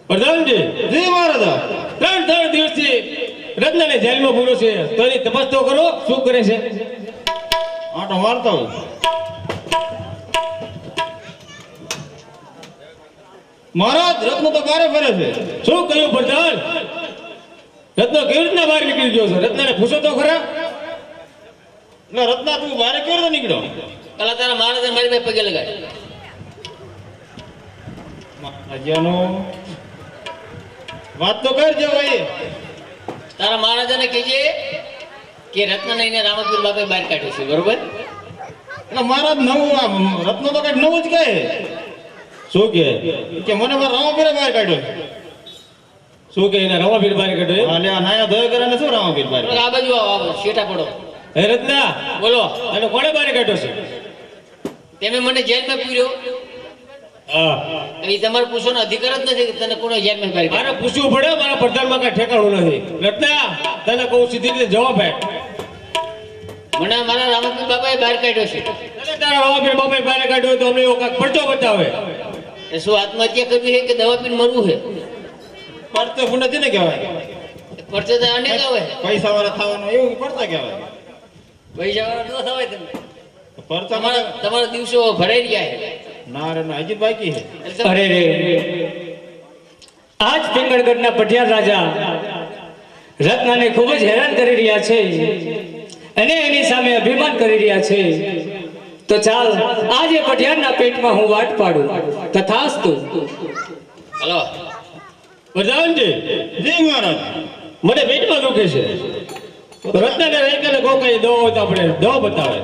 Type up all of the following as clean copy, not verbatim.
પ્રધાનજી જી મહારાજ. 3 દિવસથી રત્નને જેલમાં પૂરો છે તો એની તપાસ તો કરો શું કરે છે. આટો મારતો હોય. મહારાજ રત્ન તો બારે ફરે છે. શું કહ્યું પ્રધાન? રત્ન કેવી રીતના બહાર નીકળી ગયો છે? રત્નને પૂછો તો ખરા. એટલે રત્ના તું બારે કેવી રીતે નીકળ્યો? કલા તારા મહારાજે મારી પાસે પગે લગાડ. મહારાજાનો વાત તો કરજો ભાઈ. તારા મહારાજાને કહેજે કે રત્નને એને રામાપીર બાપાએ બહાર કાઢ્યો છે, બરોબર? એટલે મહારાજ નવું આ રત્ન તો કઈ નવું જ કહે. શું કે મને મારા રામાપીરે બહાર કાઢ્યો. શું કે એને રમાપીર બહાર કાઢ્યો? અલે આ નાયા ધોય કરે ને શું રામાપીર બહાર આ બાજુ આવો, શેઠા પડો. હે રત્ના, બોલો. તને કોણે બહાર કાઢ્યો છે? તમે મને જેલમાં પૂર્યો. હા, એ તમારે પૂછવાનો અધિકાર જ નથી કે તને કોણે જેલમાં બહાર કાઢ્યો. મારે પૂછવું પડે. મારા પ્રધાનમાં કઈ ઠેકાણું નથી. રત્ના, તને કહું સીધી રીતે જવાબ આપ. મને મારા રામાપીર બાપાએ બહાર કાઢ્યો છે. તને તારા રમાપીર બાપાએ બહાર કાઢ્યો તો અમને એવો કાંઈક પરચો બતાવે. એ શું આત્મહત્યા કરવી છે કે દવા પીને મરવું છે? પડતો ગુણ નથી ને કહેવાય. પરચો તો અનેક આવે. પૈસા વાળા થવાનું એવું પડતા કહેવાય. પૈસા વાળા ન થવાય તમે. પડતા તમારા દિવસો ભરાઈ રહ્યા છે. ના રે ના હજી બાકી છે. એટલે અરે રે, આજ પિંગળગઢના પટિયાર રાજા રત્નને ખૂબ જ હેરાન કરી રહ્યા છે અને એની સામે અભિમાન કરી રહ્યા છે. તો ચાલ આજે પટિયારના પેટમાં હું વાટ પાડું. તથાસ્તુ. હલો. પ્રધાનજી, જી મહારાજ. મને પેટમાં દુખે છે. તો રત્નાને રહી કે કોઈ કઈ દવા હોય તો આપણે દવા બતાવે.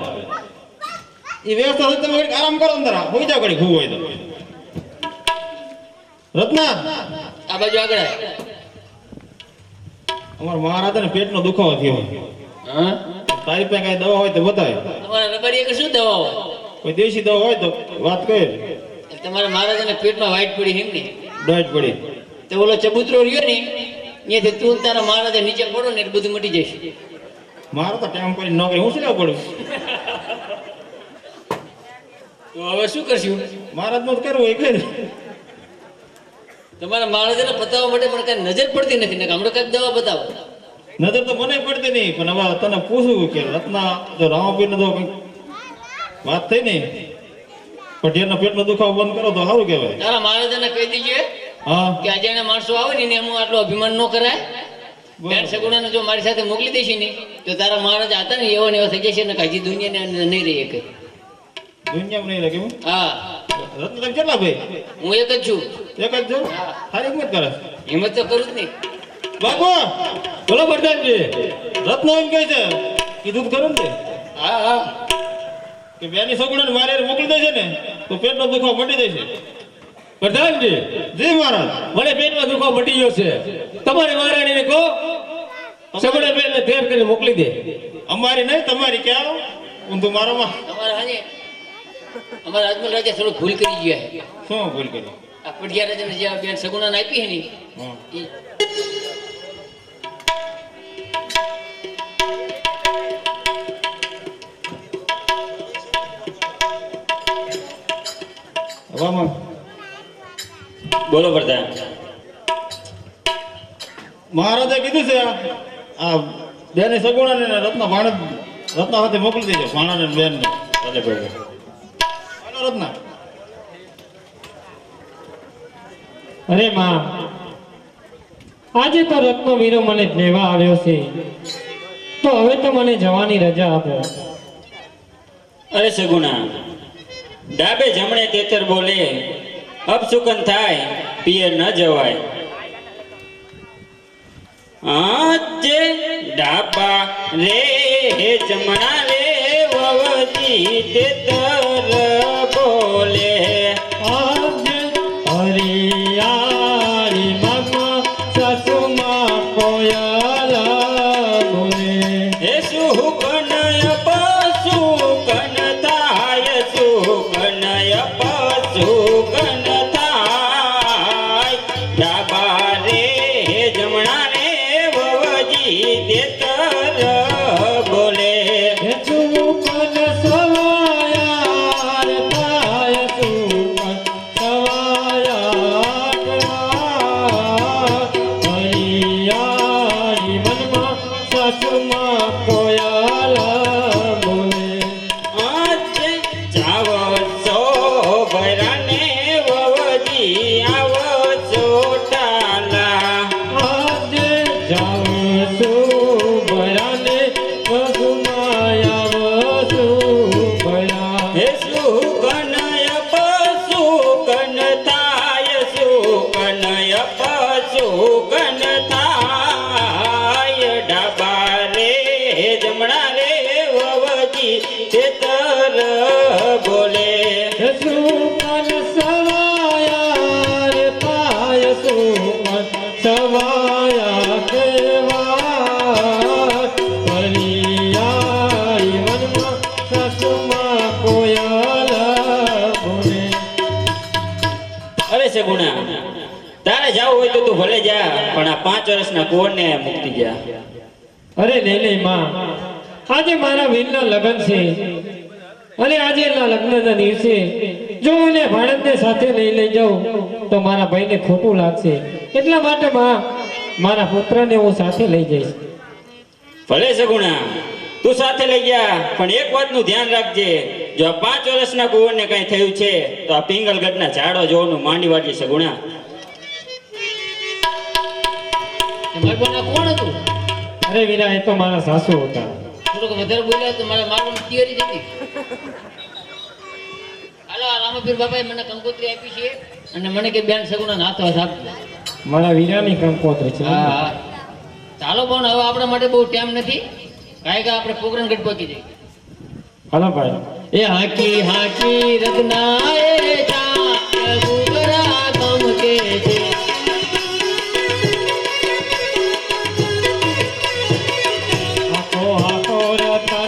એ વ્યવસ્થા તમે ઘડીક આરામ કરો અંદર હોઈ જાવ ઘડી ખૂબ હોય તો. રત્ના આ બાજુ આગળ આવ. અમારા મહારાજાને પેટનો દુખાવો થયો. હા, તારી પાસે કઈ દવા હોય તો બતાવે. તમારા રબારી કે શું દવા હોય? કોઈ દેશી દવા હોય તો વાત કહે. તમારા મહારાજાને પેટમાં વાઈટ પડી એમ ને? ડોઝ પડી. તો ઓલો ચબૂતરો રહ્યો ને ત્યાંથી તું ને તારા મહારાજા નીચે પડો ને એટલે બધું મટી જશે. મારો તો ટાઈમ કરી નોકરી હું શું લેવા પડું. તો હવે શું કરશું? મહારાજ નું કરવું એ કરે. તમારા મહારાજાને બતાવવા માટે પણ કઈ નજર પડતી નથી ને હમણાં કઈક દવા બતાવો. નજર તો મને પડતી નહીં પણ હવે તને પૂછવું કે રત્ના જો રામાપીર તો કંઈક વાત થઈ ને પટિયારના પેટનો દુખાવો બંધ કરો તો સારું કહેવાય. તારા મહારાજાને કહી દીજે હા કે અજાણ્યા માણસો આવે ને એનું આટલો અભિમાન ન કરાય. બેન સગુણાને જો મારી સાથે મોકલી દેશે ને તો તારા મહારાજા હતા ને એવા ને એવા થઈ જશે ને હજી દુનિયાને નહીં રહી શકે. દુનિયામાં નહીં લાગે હું. હા, રત્ન તમે કેટલા ભાઈ? હું એક જ છું. એક જ છો? સારી હિંમત કરે. હિંમત તો કરું જ નહીં. બાપુ બોલો પ્રધાનજી. રત્ન એમ કહે છે કીધું તો ખરું ને હા હા, કે બેની સગુણાને મારે મોકલી દેશે ને તો પેટનો દુખાવો મટી જશે. પ્રધાનજી, જી મહારાજ. મને પેટમાં દુખાવો મટી ગયો છે. તમારે મહારાણીને કહો સગડા બેનને તૈયાર કરીને મોકલી દે. અમારી નહીં તમારી ક્યાં ઊંધું મારોમાં. તમારા હાજે અમારા અજમલ રાજા થોડું ભૂલ કરી ગયા છે. શું ભૂલ કરી? આ પઢિયા રાજાને જે બેન સગુણાને આપી છે ને હા. ઈ હવામાં બોલો પ્રધાન. મહારાજે કીધું છે આ બેની સગુણાને ને રત્ના ભાણેજ રત્ના સાથે મોકલી દેજો. ભાણાને ને બેનને સાથે ભેગા. હાલો રત્ના. અરે માં, આજે તો રત્નો વીરો મને લેવા આવ્યો છે તો હવે તો મને જવાની રજા આપો. અરે સગુણા, ડાબે જમણે તેતર બોલે અપસુકન થાય પિયર ન જવાય. આજે ડાબા રે જમણા રે વવતી તેતર બોલે. હરિયાળી મમ સસુમા કોયલ બોલે. હે સુકનય પશુકન થાય સુકનય પશુકન થાય. ડાબા રે જમણા રે વવજી તેતર બોલે. ચૂપન સવાયા રે સુકન થાય સુકન અપસુકન થાય ડાબા રે જમણા રે વવજી તેતર બોલે સુમન સવાયા રે પાય સુમન સવાયા કેવા પરિયાઈ વનમાં સસુમા કોયલ બોલે. અરે સગુણા તારે જાવું હોય તો તું ભલે જા પણ આ 5 વર્ષના કુંવરને મુક્તિ જા. અરે નહીં નહીં માં, આજે મારા વીરના લગ્ન છે અને આજે એના લગ્નના દિવસે જો એને ભાણેજને સાથે નહીં લઈ જાઉં તો મારા ભાઈને ખોટું લાગશે. એટલા માટે માં મારા પુત્રને હું સાથે લઈ જઈશ. ભલે સગુણા તું સાથે લઈ જા પણ એક વાતનું ધ્યાન રાખજે, જો આ 5 વર્ષના કુંવરને કઈ થયું છે તો આ પિંગલગઢના ઝાડો જોવાનું માંડી વાળજે સગુણા. તમારી બોના કોણ હતું? અરે વીરા, એ તો મારા સાસુ હતા. થોડુંક વધારે બોલ્યા તો મારે મારવાની તૈયારી જ હતી. હાલો આ રામપીર બાબાએ મને કંકોત્રી આપી છે અને મને કે બેન સગુણા હાથો હાથ આપજો. મારા વીરાની કંકોત્રી છે. હા હા ચાલો પણ હવે આપણા માટે બહુ ટાઈમ નથી, કાંઈ કે આપણે પ્રોગ્રામ ગઢ પહોંચી જઈએ. હાલો ભાઈ. એ હાકી હાકી રત્નાએ ચા ગુગરા ગમ કે છે. હાકો હાકો રતા